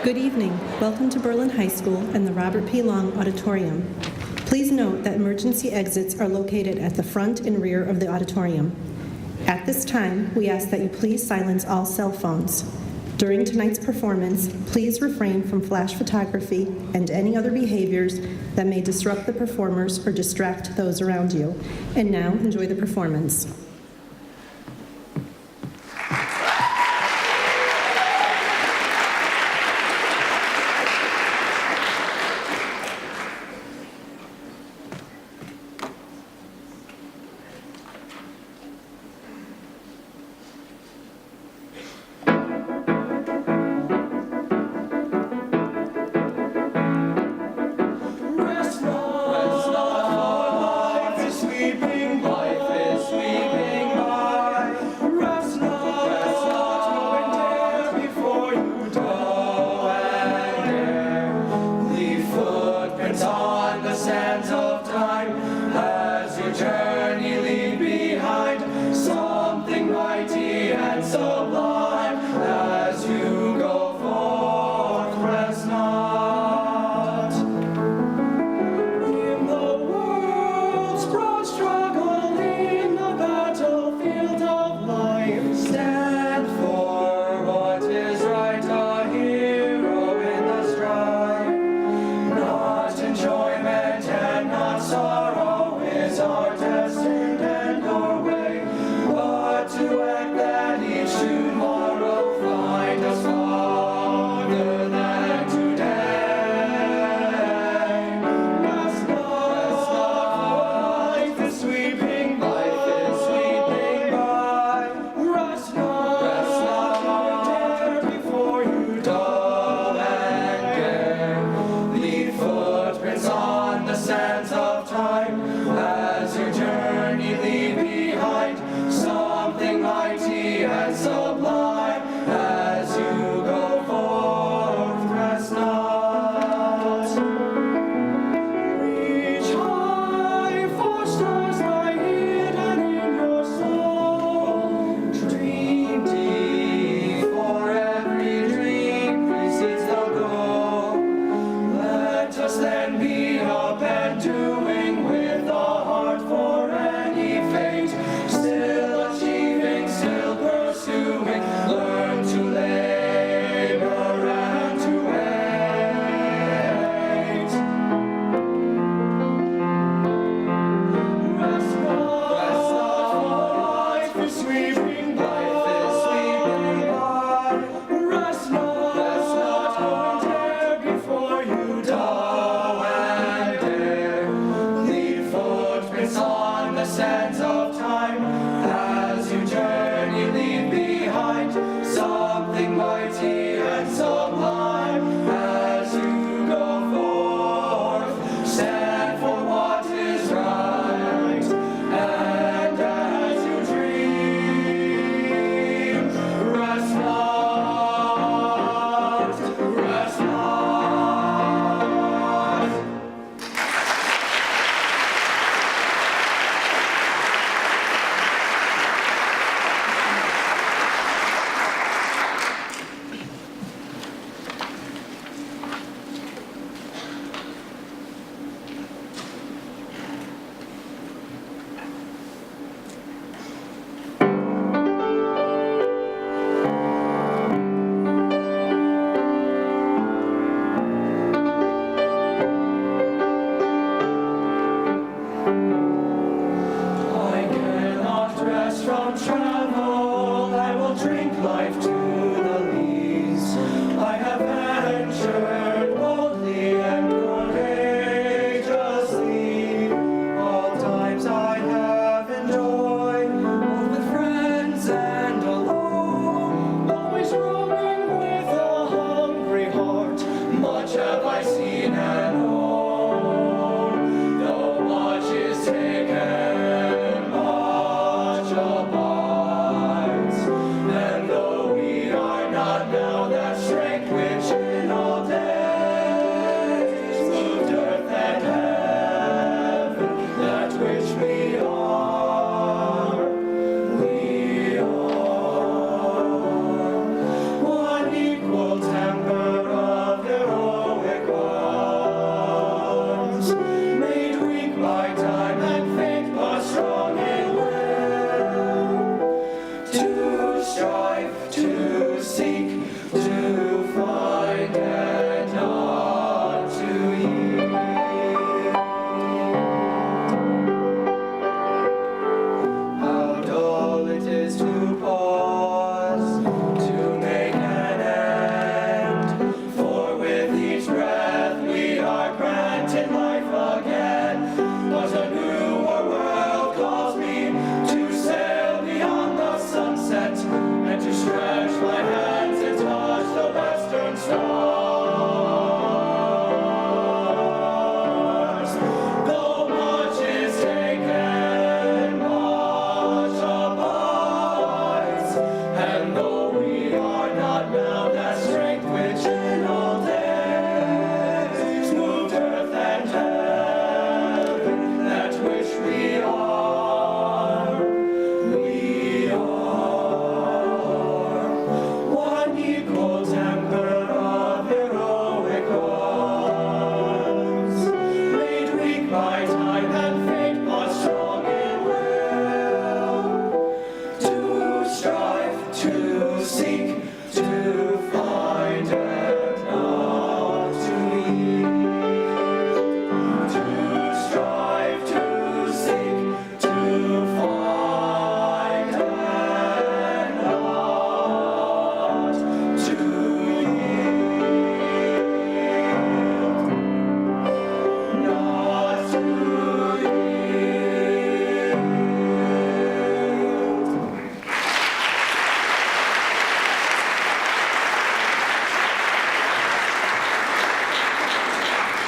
Good evening. Welcome to Berlin High School and the Robert P. Long Auditorium. Please note that emergency exits are located at the front and rear of the auditorium. At this time, we ask that you please silence all cell phones. During tonight's performance, please refrain from flash photography and any other behaviors that may disrupt the performers or distract those around you. And now, enjoy the performance.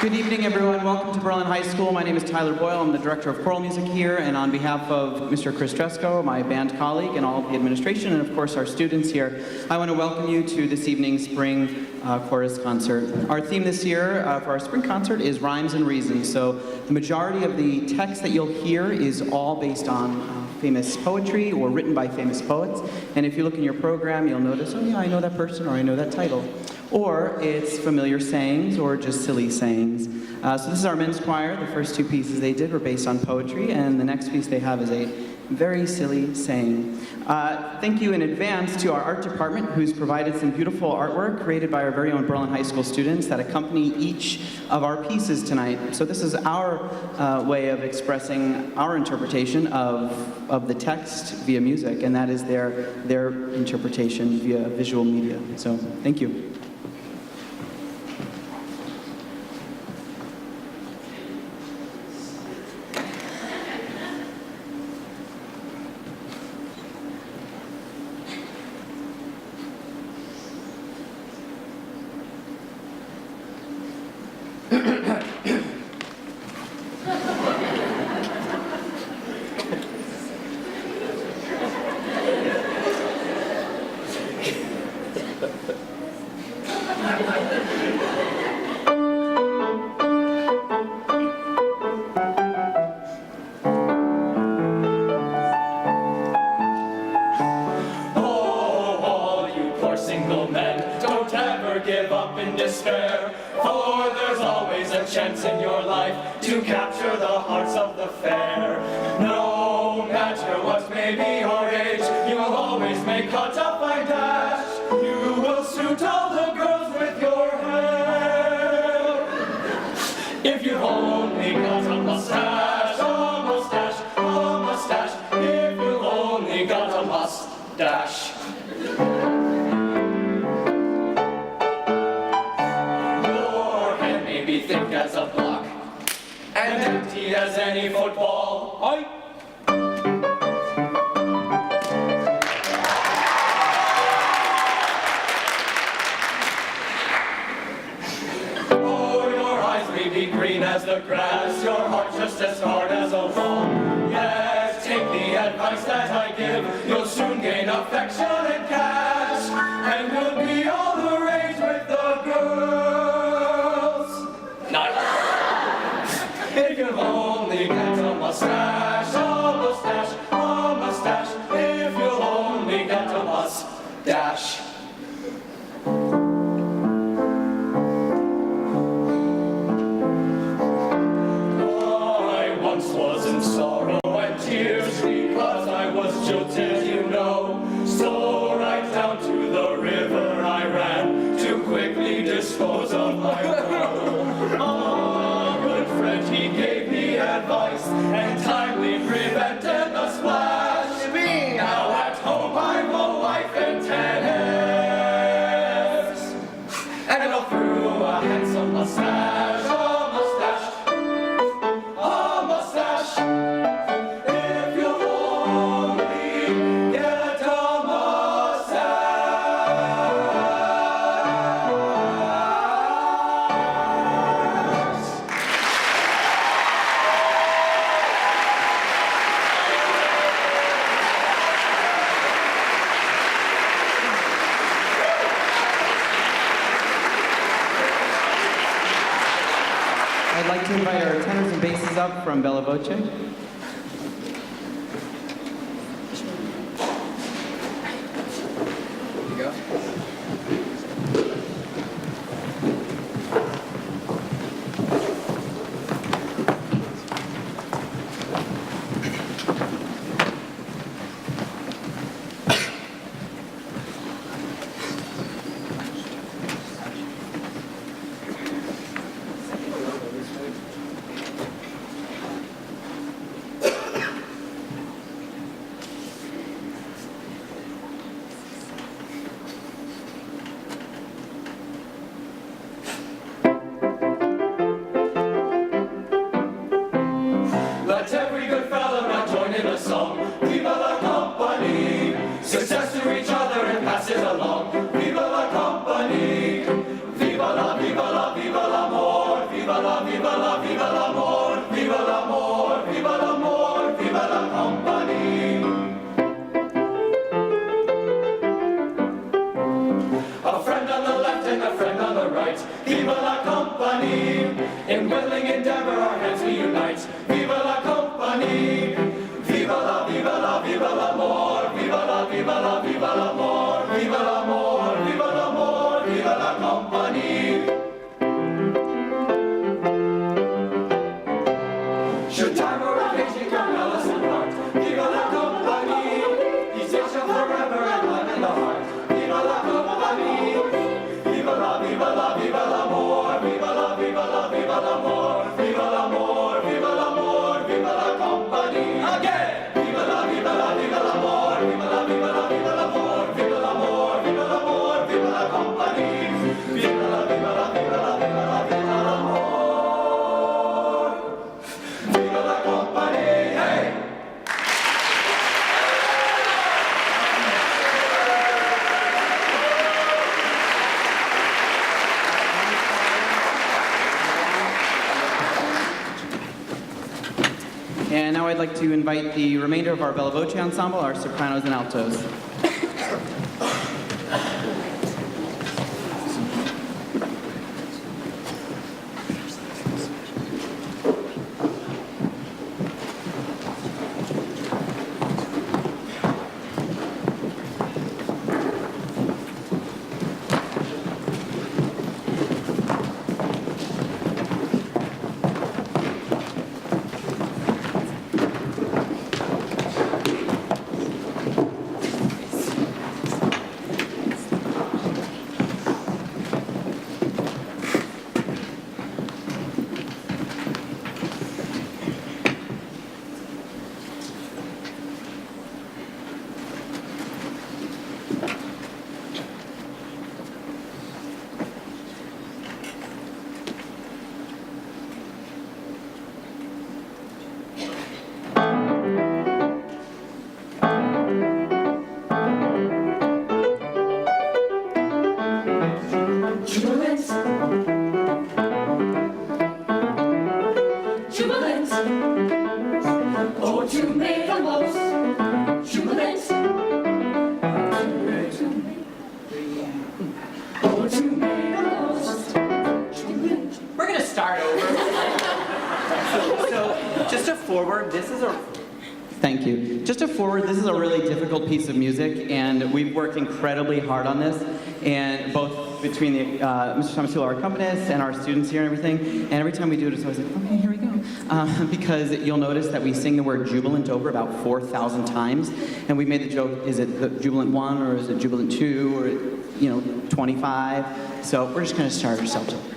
Good evening, everyone. Welcome to Berlin High School. My name is Tyler Boyle. I'm the director of choral music here, and on behalf of Mr. Chris Dresko, my band colleague, and all of the administration, and of course our students here, I want to welcome you to this evening's spring chorus concert. Our theme this year for our spring concert is Rhymes and Reason. So the majority of the text that you'll hear is all based on famous poetry or written by famous poets. And if you look in your program, you'll notice, oh yeah, I know that person, or I know that title. Or it's familiar sayings or just silly sayings. So this is our men's choir. The first two pieces they did were based on poetry, and the next piece they have is a very silly saying. Thank you in advance to our art department, who's provided some beautiful artwork created by our very own Berlin High School students that accompany each of our pieces tonight. So this is our way of expressing our interpretation of the text via music, and that is their interpretation via visual media. So thank you. Chance in your life to capture the hearts of the fair. No matter what may be your age, you will always make cut up by dash. You will suit all the girls with your hair. If you've only got a mustache, a mustache, a mustache. If you've only got a mustache. Thick as a block and empty as any football. Oh, your eyes may be green as the grass, your heart just as hard as a wall. Yes, take the advice that I give, you'll soon gain affection and cash, and you'll be all the rage with the girls. If you've only got a mustache, a mustache, a mustache. If you've only got a mustache. I once was in sorrow and tears because I was jilted, you know. So right down to the river I ran to quickly dispose of my woe. He gave me advice and timely prevented the splash. Now at home I'm a wife and tenants, and all through a handsome mustache, a mustache, a mustache. If you only get a mustache. I'd like to invite our tenors and basses up from Bella Voce. Here you go. and a friend on the right. Viva la compagnie! In willing endeavor our hands we unite. Viva la compagnie! Viva la, viva la, viva l'amor! Viva la, viva la, viva l'amor! Viva l'amor, viva l'amor, viva la compagnie! Should time or occasion come, now listen part. Viva la compagnie! Peace shall forever and live in the heart. Viva la compagnie! Viva la, viva la, viva l'amor! Viva la, viva la, viva l'amor! Viva l'amor, viva l'amor, viva la compagnie! Again! Viva la, viva la, viva l'amor! Viva la, viva la, viva l'amor! Viva l'amor, viva l'amor, viva la compagnie! Viva la, viva la, viva la, viva la, viva l'amor! Viva la compagnie! Hey! And now I'd like to invite the remainder of our Bella Voce ensemble, our sopranos and altos. Jubilant, jubilant, oh, to make the most, jubilant, oh, to make the most, jubilant. We're gonna start over. So, just a forward, this is a... Thank you. Just a forward, this is a really difficult piece of music, and we've worked incredibly hard on this, and both between the, Mr. Thomas Hewell, our accompanist, and our students here and everything, and every time we do it, it's always like, okay, here we go. Because you'll notice that we sing the word jubilant over about 4,000 times, and we made the joke, is it the jubilant 1, or is it jubilant 2, or, 25? So we're just gonna start ourselves over.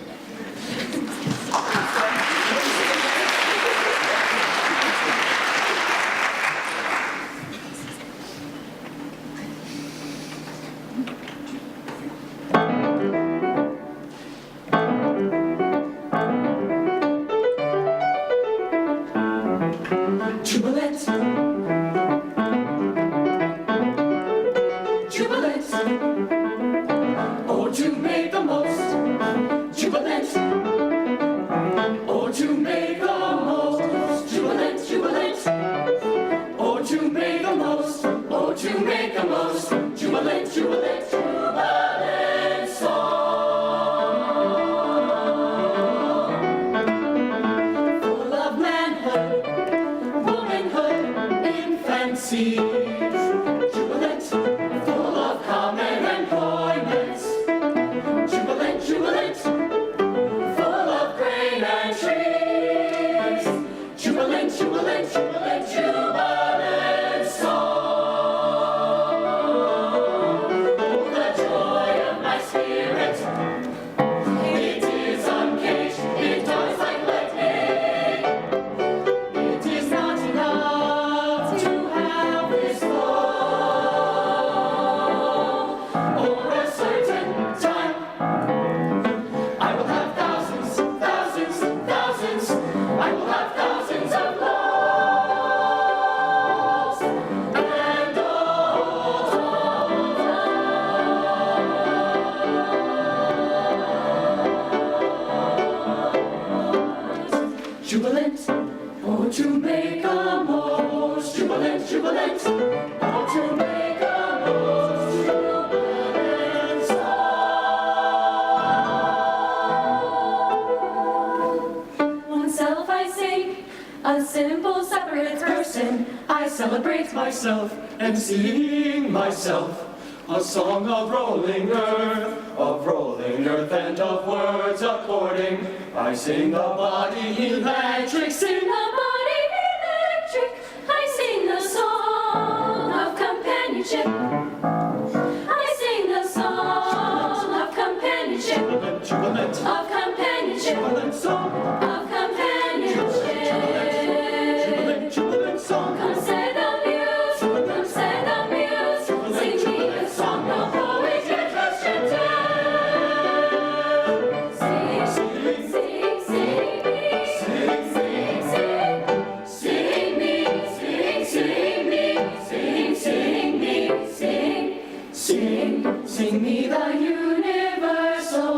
Jubilant, jubilant, oh, to make the most, jubilant, oh, to make the most, jubilant, jubilant, oh, to make the most, oh, to make the most, jubilant, jubilant, jubilant song, full of manhood, womanhood, infancy, jubilant, full of common employments, jubilant, jubilant, full of grain and trees, jubilant, jubilant, jubilant, jubilant song. Oh, the joy of my spirit, it is uncaged, it dies like lightning. It is not enough to have this love. Or a certain time, I will have thousands, thousands, thousands. I will have thousands of loves. And jubilant, oh, to make a most, jubilant, jubilant, oh, to make a most, jubilant song. a simple separate person. I celebrate myself and sing myself a song of rolling earth and of words according. I sing the body electric, sing the body electric. I sing the song of companionship. I sing the song of companionship. jubilant, Of companionship. jubilant song, Of companionship. jubilant song. Come say the muse, come say the muse. Sing me a song the poet can trust and tell. Sing, sing, sing, sing me. Sing, sing, sing. Sing me, sing, sing me. Sing, sing me, sing. Sing, sing me the universal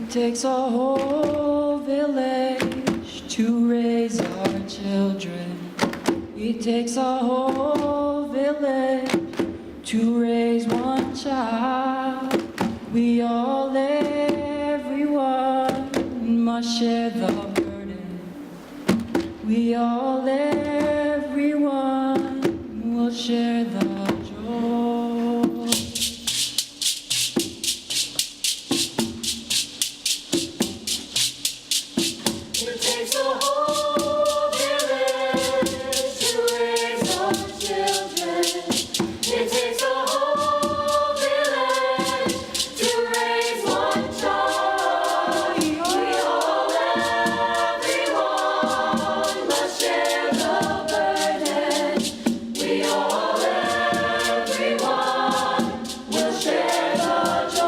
It takes a whole village to raise our children. It takes a whole village to raise one child. We all, everyone, must share the burden. We all, everyone, will share the joy. It takes a whole village to raise our children. It takes a whole village to raise one child. We all, everyone, must share the burden. We all, everyone, will share the joy.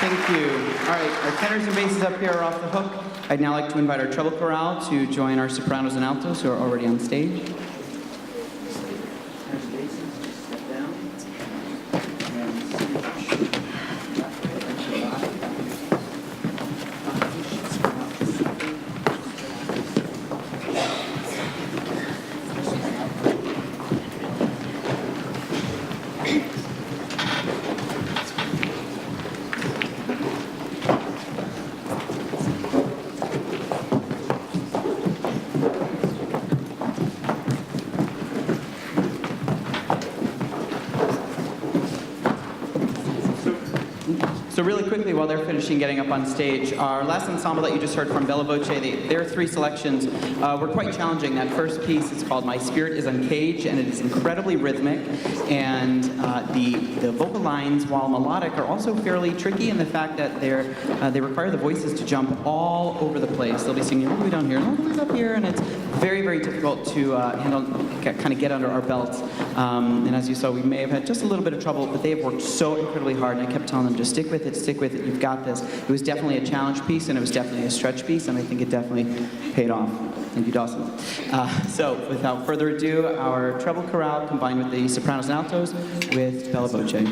Thank you. All right, our tenors and basses up here are off the hook. I'd now like to invite our treble chorale to join our sopranos and altos who are already on stage. Tenors and basses, step down. So really quickly, while they're finishing getting up on stage, our last ensemble that you just heard from Bella Voce, their three selections were quite challenging. That first piece is called My Spirit is Uncaged, and it is incredibly rhythmic. And the vocal lines, while melodic, are also fairly tricky in the fact that they require the voices to jump all over the place. They'll be singing all the way down here and all the way up here, and it's very, very difficult to handle, kind of get under our belts. And as you saw, we may have had just a little bit of trouble, but they have worked so incredibly hard, and I kept telling them, just stick with it, you've got this. It was definitely a challenge piece, and it was definitely a stretch piece, and I think it definitely paid off. Thank you, Dawson. So without further ado, our treble chorale combined with the sopranos and altos with Bella Voce.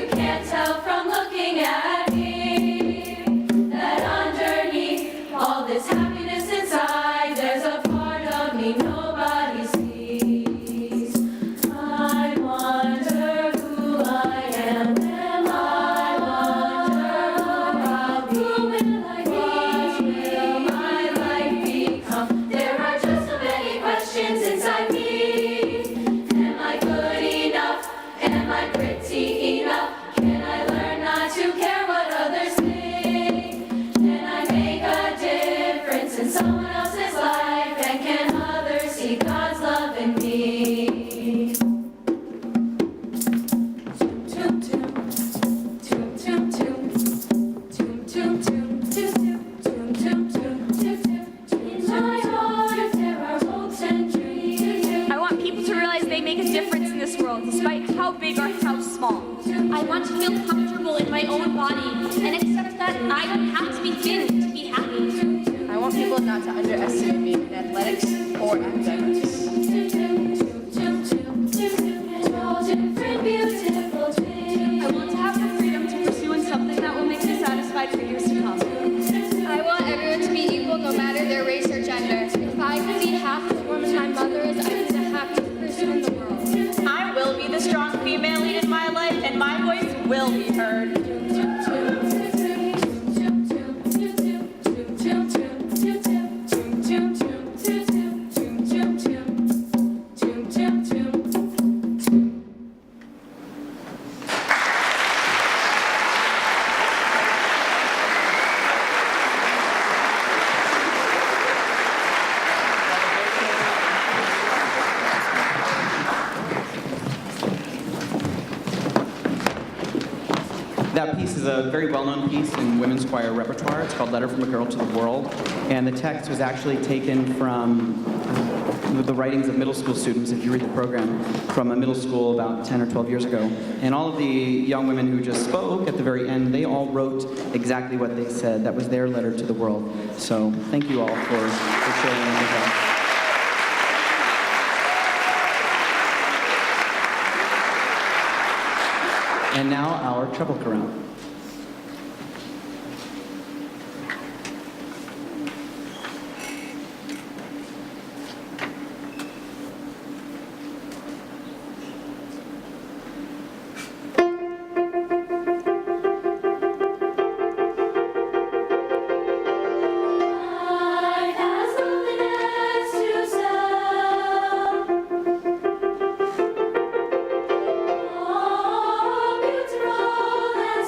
you can't tell from looking at me that underneath all this happiness inside, there's a part of me nobody sees. I wonder who I am. Am I wonder who will I be? What will my life become? There are just so many questions inside me. Am I good enough? Am I pretty enough? Can I learn not to care what others think? Can I make a difference in someone else's life? And can others see God's love in me? Toom, toom, toom, toom, toom. Toom, toom, toom, toom, toom, toom, toom, toom, toom. In my heart there are hopes and dreams. I want people to realize they make a difference in this world, despite how big or how small. I want to feel comfortable in my own body and accept that I don't have to be thin to be happy. I want people not to underestimate me in athletics or academics. I want to have the freedom to pursue in something that will make me satisfied for years to come. I want everyone to be equal no matter their race or gender. If I could be half the woman my mother is, I'd be the happiest person in the world. I will be the strong female lead in my life, and my voice will be heard. That piece is a very well-known piece in women's choir repertoire. It's called Letter from a Girl to the World. And the text was actually taken from the writings of middle school students, if you read the program, from a middle school about 10 or 12 years ago. And all of the young women who just spoke at the very end, they all wrote exactly what they said. That was their letter to the world. So thank you all for sharing that with us. And now our treble chorale. Life has nothing else to sell. Oh, beautiful and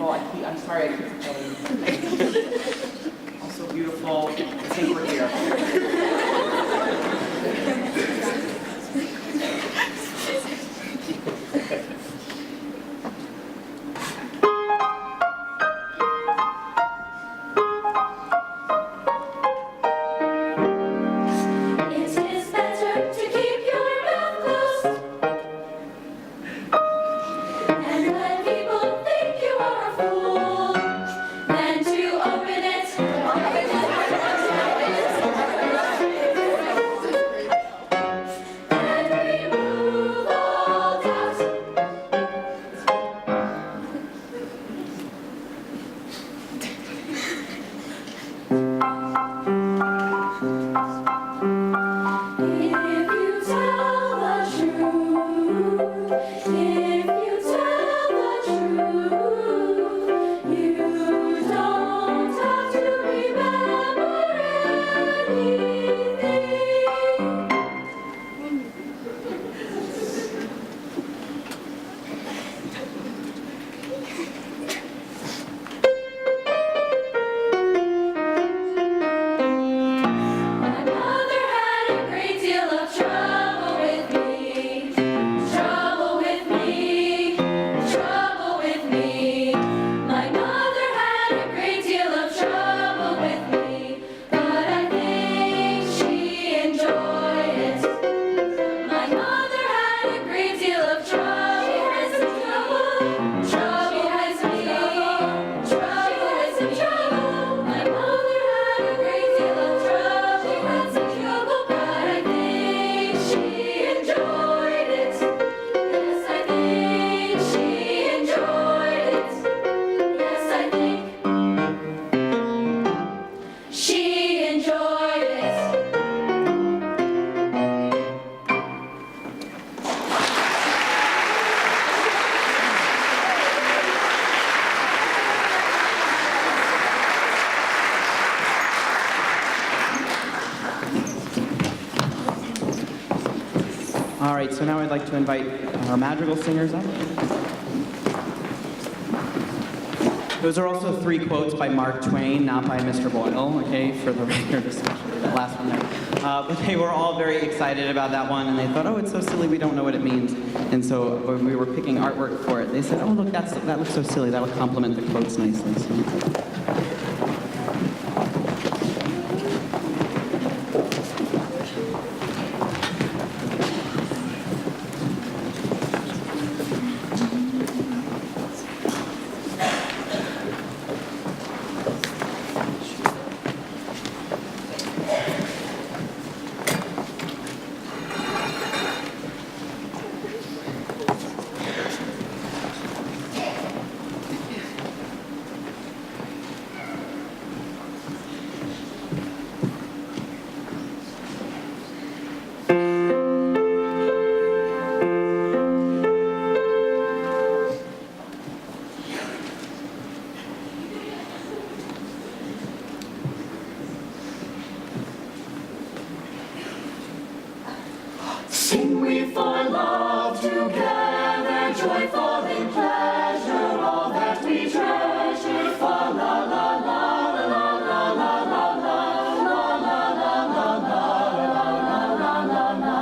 beautiful. I'm sorry, I keep telling you. Also beautiful. I think we're here. It is better to keep your mouth closed and let people think you are a fool than to open it and remove all doubt. If you tell the truth, if you tell the truth, you don't have to remember anything. My mother had a great deal of trouble with me, trouble with me, trouble with me. My mother had a great deal of trouble with me, but I think she enjoyed it. My mother had a great deal of trouble with me, trouble with me, trouble with me, trouble. My mother had a great deal of trouble with me, but I think she enjoyed it. Yes, I think she enjoyed it. Yes, I think she enjoyed it. All right, so now I'd like to invite our madrigal singers up. Those are also 3 quotes by Mark Twain, not by Mr. Boyle, okay, for the record, especially that last one there. But they were all very excited about that one, and they thought, oh, it's so silly, we don't know what it means. And so when we were picking artwork for it, they said, oh, look, that looks so silly, that'll complement the quotes nicely. So. Sing we for love together, joyful in pleasure, all that we treasure. Fa la la la la la la la la la la la la la la la.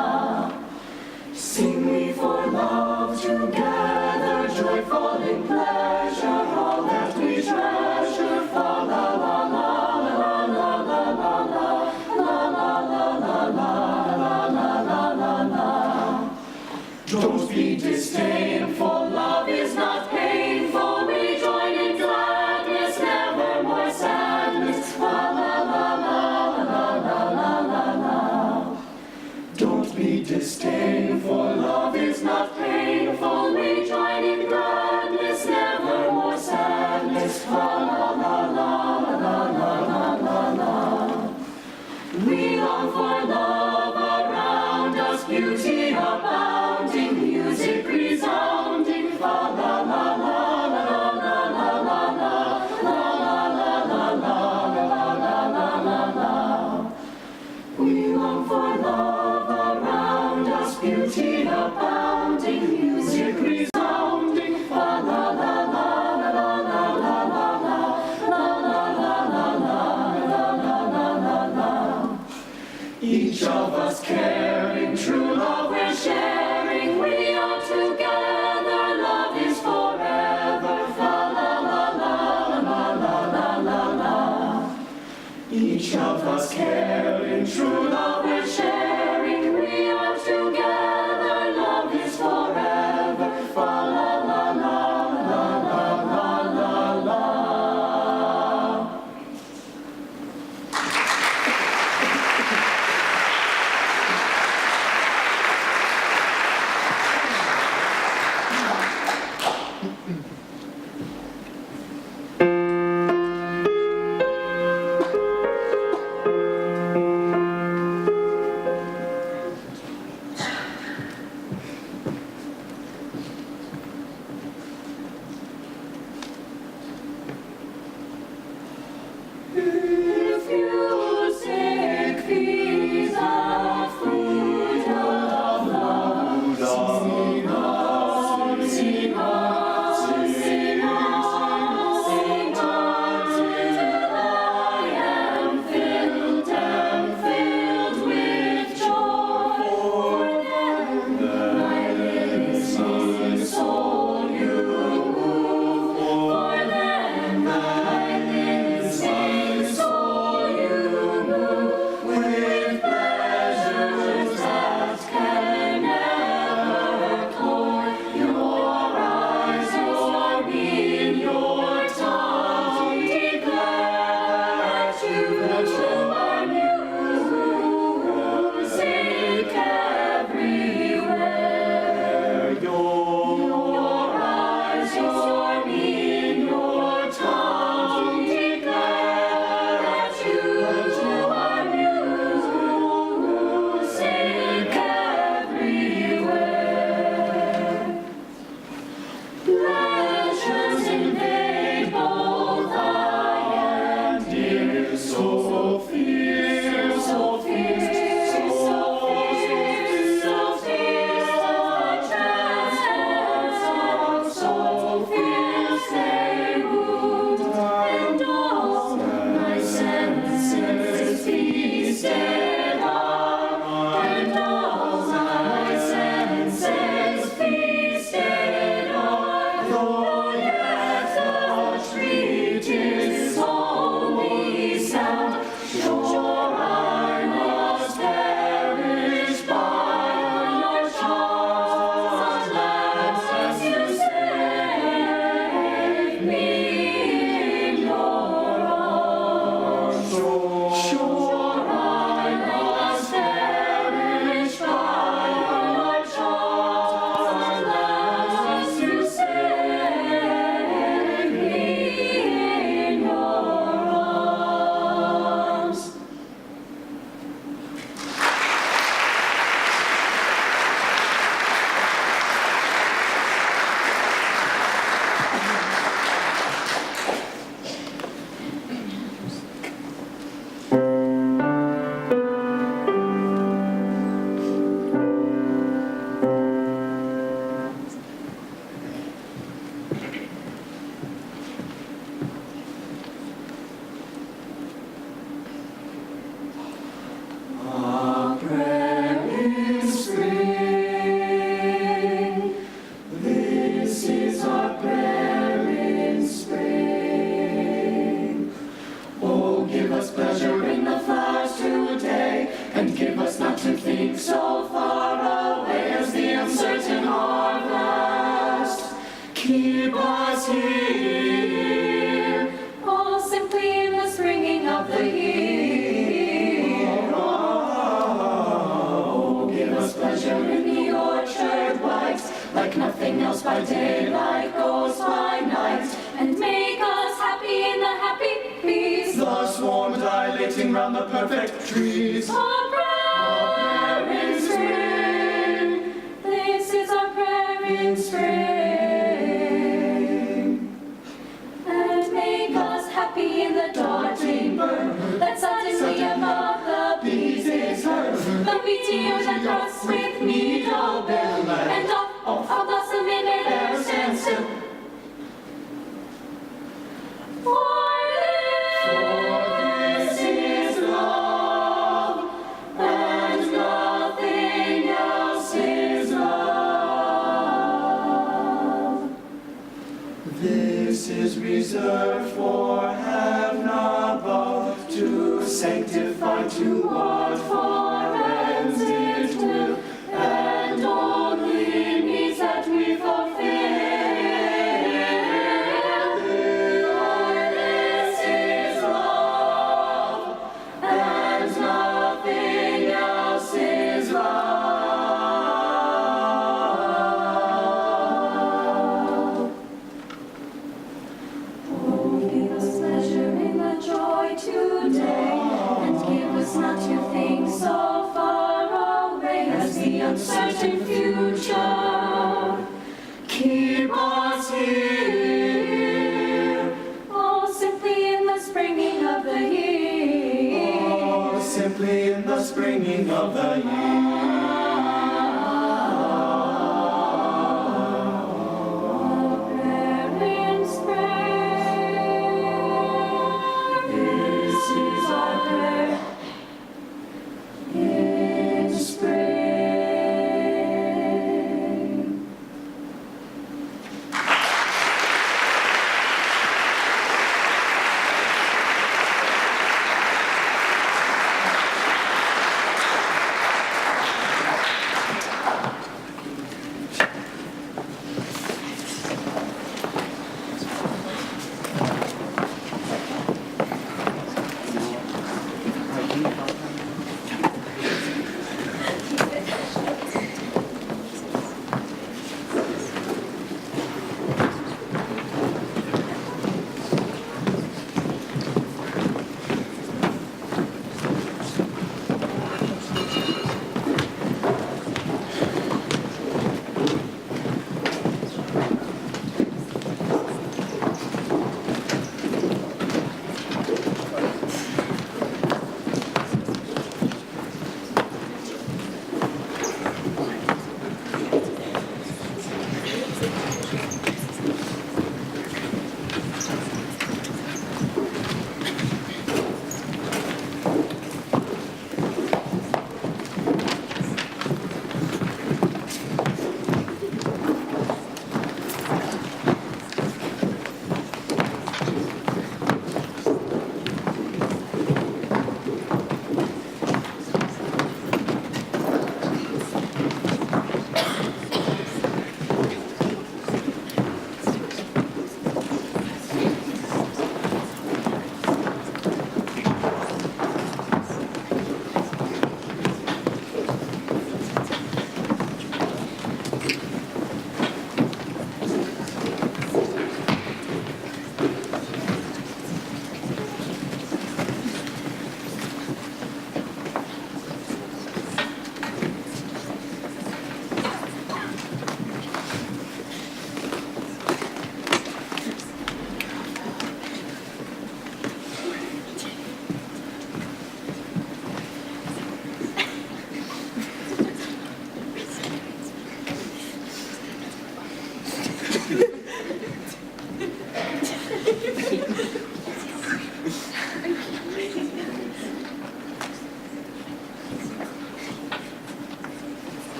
Sing we for love together, joyful in pleasure, all that we treasure. Fa la la la la la la la la la la la la la. Don't be disdainful, love is not painful. We join in gladness, never more sadness. La la la la la la la la la. Don't be disdainful, love is not painful. We join in gladness, never more sadness. La la la la la la la la. We long for love around us, beauty abounding, music resounding. Fa la la la la la la la la la la la la la la la. We long for love around us, beauty abounding, music resounding. Fa la la la la la storm in your tongue, declare that you are music everywhere. Pleasures invade both eye and ear, so fierce, so fierce, so fierce, so fierce, so fierce they wound, and all my senses feasted on, and all my senses feasted on, though yet the treat is only sound, sure I must perish by your charms, unless you save me in your arms. Sure I must perish by your charms, unless you save me in your arms. A prayer in spring. This is our prayer in spring. Oh, give us pleasure in the flowers today, and give us not to think so far away as the uncertain harvest. Keep us here, all simply in the springing of the year. Oh, give us pleasure in the orchard white, like nothing else by day, like ghosts by night, and make us happy in the happy bees. The swarm dilating round the perfect trees. Our prayer in spring. This is our prayer in spring. And make us happy in the darting bird that suddenly above the bees is heard. The meteors and thrusts with needle bill, and off a blossom in air stands still. For this is love, and nothing else is love. This is reserved for heaven above, to sanctify, to ward for ends it will, and only means that we fulfill. For this is love, and nothing else is love. Oh, give us pleasure in the joy today, and give us not to think so far away as the uncertain future. Keep us here, all simply in the springing of the year. Oh, simply in the springing of the year. Prayer in spring. This is our prayer in spring.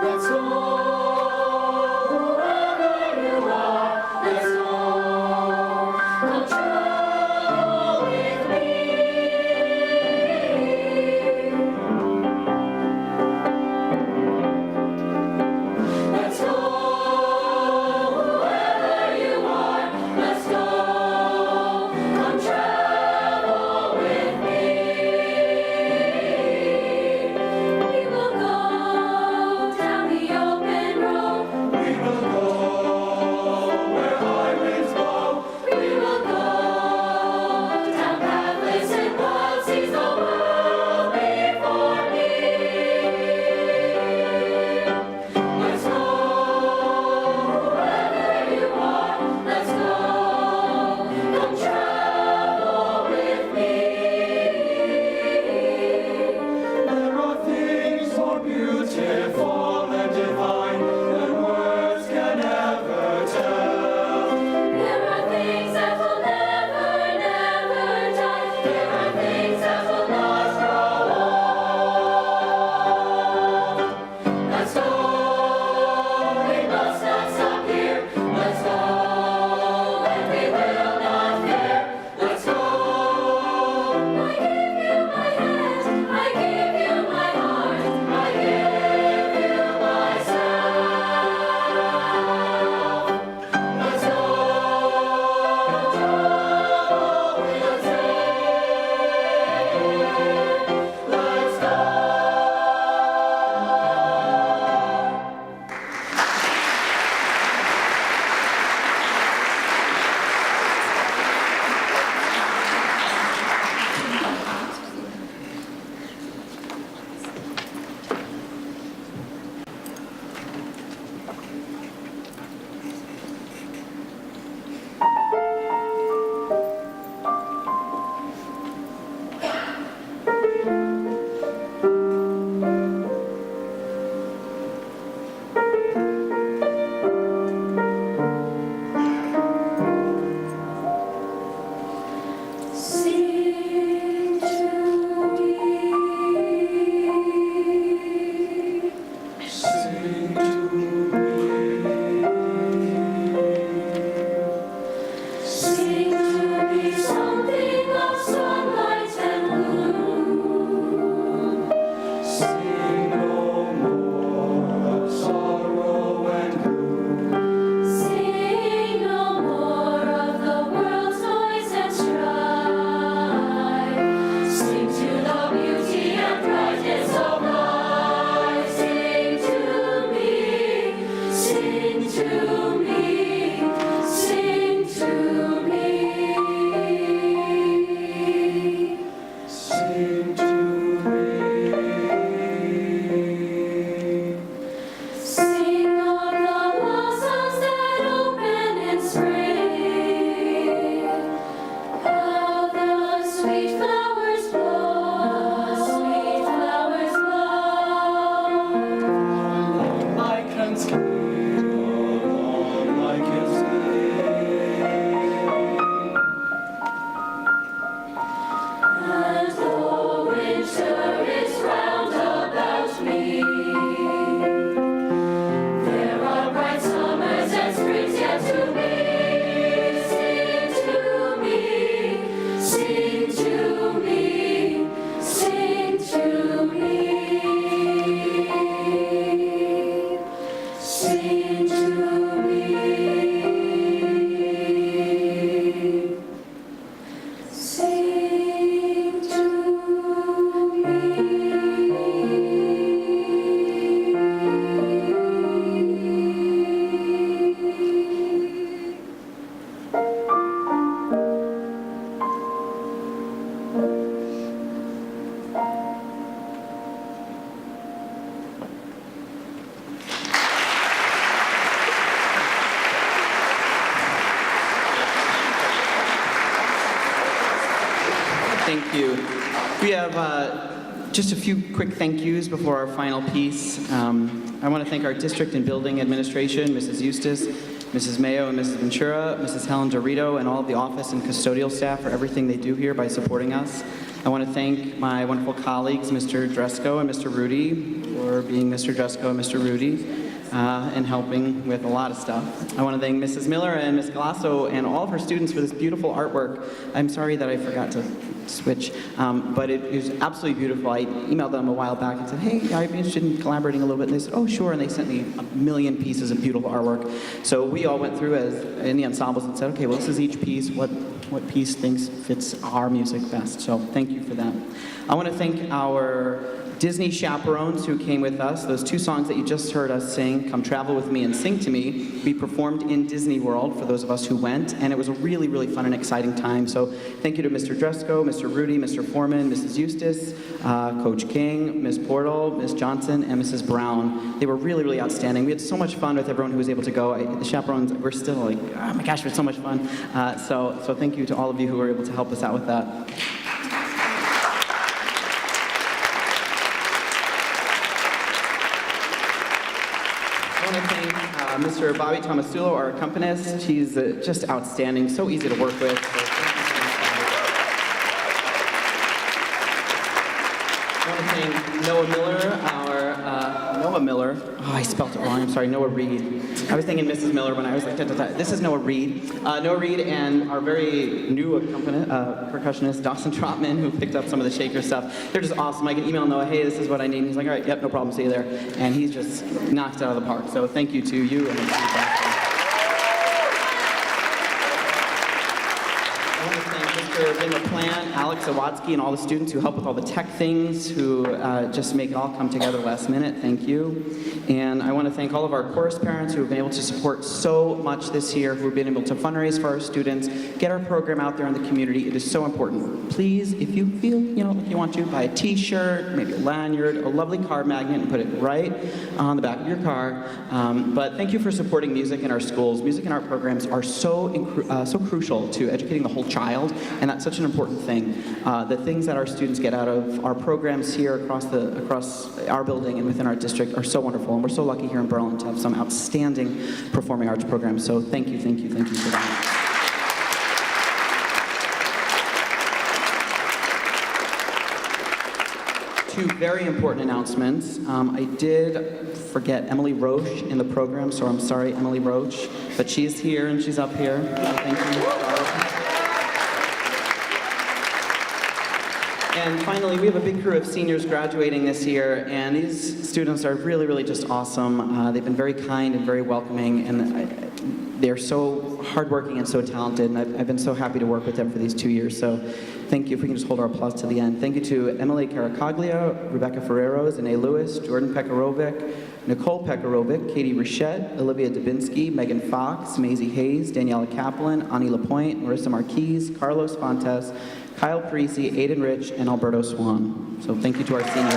Let's go, whoever you are. Let's go, come travel with me. Let's go, whoever you are. Let's go, come travel with me. We will go down the open road. We will go where highways blow. We will go down pathways and wild seas, the world before me. Let's go, whoever you are. Let's go, come travel with me. There are things more beautiful and divine than words can ever tell. There are things that will never, never die. There are things that will not grow old. Let's go, we must not stop here. Let's go, and we will not fear. Let's go. I give you my hands, I give you my heart, I give you myself. Let's go, travel with us. Let's go. Sing to me. Sing to me. Sing to me something of sunlight and bloom. Sing no more of sorrow and gloom. Sing no more of the world's noise and strife. Sing to the beauty and brightness of life. Sing to me, sing to me, sing to me. Sing to me. Sing of the blossoms that open in spring. How the sweet flowers blow, sweet flowers blow. I can sing along I can And though winter is round about me, there are bright summers and springs yet to be. Sing to me, sing to me, sing to me. Sing to me. Sing to me. Thank you. We have just a few quick thank yous before our final piece. I want to thank our district and building administration, Mrs. Eustace, Mrs. Mayo and Mrs. Ventura, Mrs. Helen Dorito, and all of the office and custodial staff for everything they do here by supporting us. I want to thank my wonderful colleagues, Mr. Dresko and Mr. Rudy, for being Mr. Dresko and Mr. Rudy, and helping with a lot of stuff. I want to thank Mrs. Miller and Ms. Galasso and all of her students for this beautiful artwork. I'm sorry that I forgot to switch, but it was absolutely beautiful. I emailed them a while back and said, hey, I'd be interested in collaborating a little bit. And they said, oh, sure, and they sent me a million pieces of beautiful artwork. So we all went through as in the ensembles and said, okay, well, this is each piece. What piece thinks fits our music best? So thank you for that. I want to thank our Disney chaperones who came with us. Those two songs that you just heard us sing, Come Travel With Me and Sing to Me, we performed in Disney World for those of us who went, and it was a really, really fun and exciting time. So thank you to Mr. Dresko, Mr. Rudy, Mr. Foreman, Mrs. Eustace, Coach King, Ms. Portal, Ms. Johnson, and Mrs. Brown. They were really, really outstanding. We had so much fun with everyone who was able to go. The chaperones were still like, oh my gosh, it was so much fun. So thank you to all of you who were able to help us out with that. I want to thank Mr. Bobby Tomasulo, our accompanist. He's just outstanding, so easy to work with. I want to thank Noah Miller, Noah Miller. Oh, I spelled it wrong. I'm sorry, Noah Reed. I was thinking Mrs. Miller when I was like, da, da, da. This is Noah Reed. Noah Reed and our very new percussionist, Dawson Trotman, who picked up some of the shaker stuff. They're just awesome. I can email Noah, hey, this is what I need. He's like, all right, yep, no problem, see you there. And he's just knocked it out of the park. So thank you to you and Vin LaPlante, Alex Zawatsky, and all the students who help with all the tech things, who just make it all come together last minute. Thank you. And I want to thank all of our chorus parents who have been able to support so much this year, who have been able to fundraise for our students, get our program out there in the community. It is so important. Please, if you feel, like you want to, buy a t-shirt, maybe a lanyard, a lovely card magnet, and put it right on the back of your car. But thank you for supporting music in our schools. Music and art programs are so crucial to educating the whole child, and that's such an important thing. The things that our students get out of our programs here across our building and within our district are so wonderful, and we're so lucky here in Berlin to have some outstanding performing arts programs. So thank you for that. Two very important announcements. I did forget Emily Roche in the program, so I'm sorry, Emily Roche, but she's here and she's up here. Thank you. And finally, we have a big crew of seniors graduating this year, and these students are really, really just awesome. They've been very kind and very welcoming, and they're so hardworking and so talented, and I've been so happy to work with them for these 2 years. So thank you. If we can just hold our applause to the end. Thank you to Emily Caracaglia, Rebecca Ferrero, Zane Lewis, Jordan Pekarovic, Nicole Pekarovic, Katie Richette, Olivia Dubinsky, Megan Fox, Maisie Hayes, Daniela Kaplan, Ani Lapointe, Marissa Marquez, Carlos Fontes, Kyle Parisi, Aiden Rich, and Alberto Swan. So thank you to our seniors.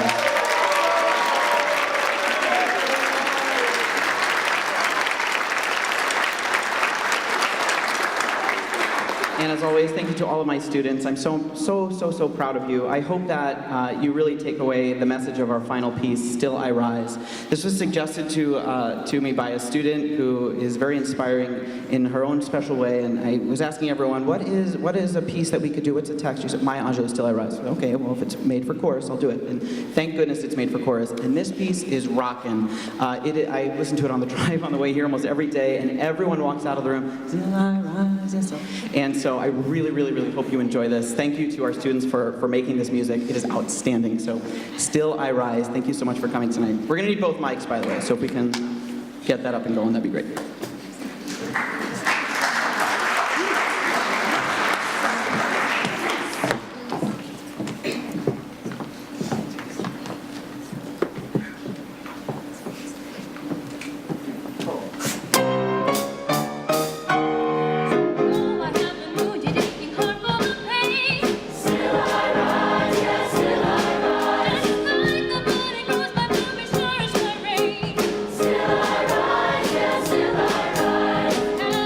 And as always, thank you to all of my students. I'm so proud of you. I hope that you really take away the message of our final piece, Still I Rise. This was suggested to me by a student who is very inspiring in her own special way, and I was asking everyone, what is a piece that we could do? What's a text? She said, Maya Angelou, Still I Rise. Okay, well, if it's made for chorus, I'll do it. And thank goodness it's made for chorus. And this piece is rockin'. I listen to it on the drive on the way here almost every day, and everyone walks out of the room, Still I Rise. And so I really hope you enjoy this. Thank you to our students for making this music. It is outstanding. So Still I Rise. Thank you so much for coming tonight. We're going to need both mics, by the way, so if we can get that up and going, that'd be great. Still I rise, yes, still I rise.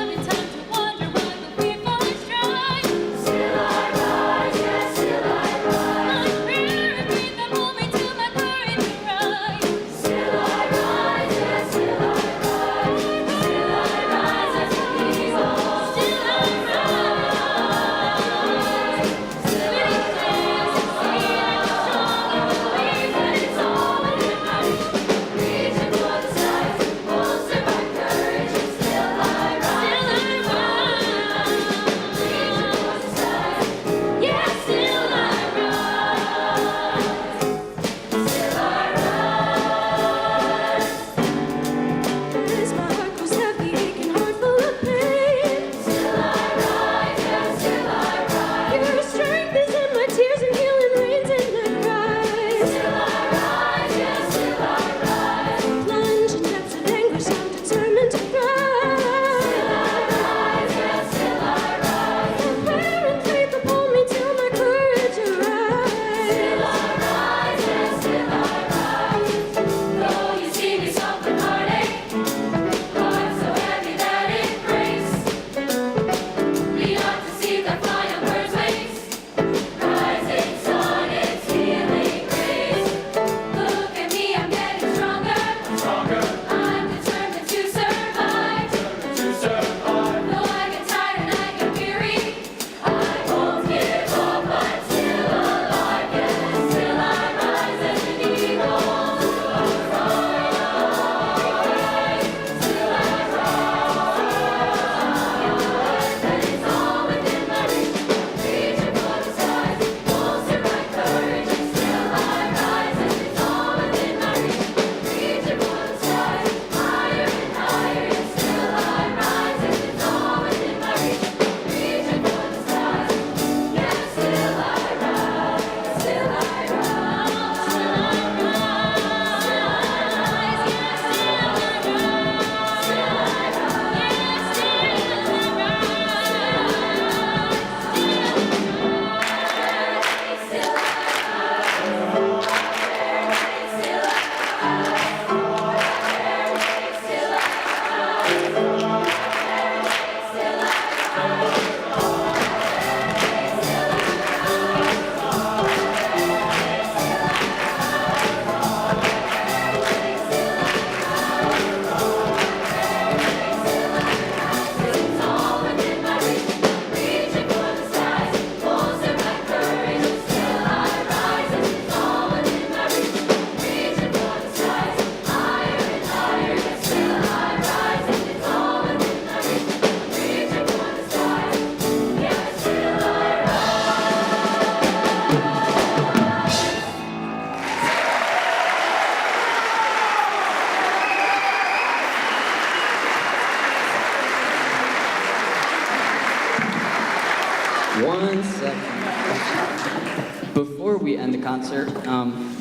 1 second. Before we end the concert,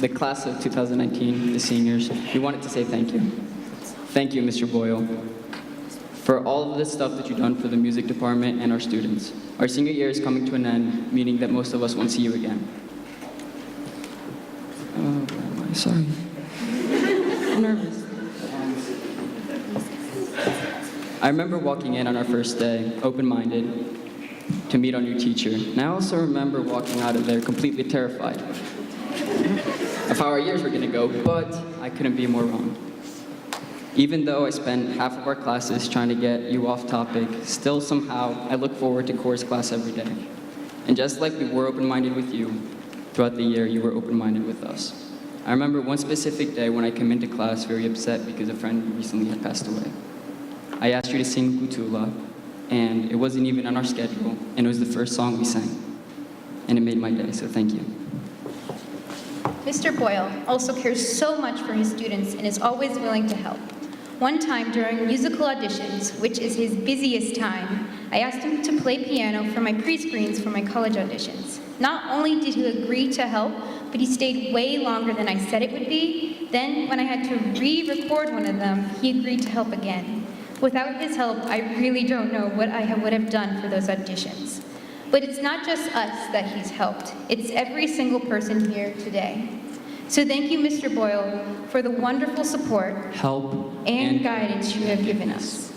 the class of 2019, the seniors, we wanted to say thank you. Thank you, Mr. Boyle, for all of the stuff that you've done for the music department and our students. Our senior year is coming to an end, meaning that most of us won't see you again. Oh, where am I? Sorry. I'm nervous. I remember walking in on our first day, open-minded, to meet our new teacher. And I also remember walking out of there completely terrified of how our years were gonna go, but I couldn't be more wrong. Even though I spent half of our classes trying to get you off topic, still somehow I look forward to chorus class every day. And just like we were open-minded with you, throughout the year you were open-minded with us. I remember one specific day when I came into class very upset because a friend recently had passed away. I asked you to sing Kutula, and it wasn't even on our schedule, and it was the first song we sang. And it made my day, so thank you. Mr. Boyle also cares so much for his students and is always willing to help. One time during musical auditions, which is his busiest time, I asked him to play piano for my pre-screens for my college auditions. Not only did he agree to help, but he stayed way longer than I said it would be. Then, when I had to re-record one of them, he agreed to help again. Without his help, I really don't know what I would have done for those auditions. But it's not just us that he's helped. It's every single person here today. So thank you, Mr. Boyle, for the wonderful support Help and guidance you have given us.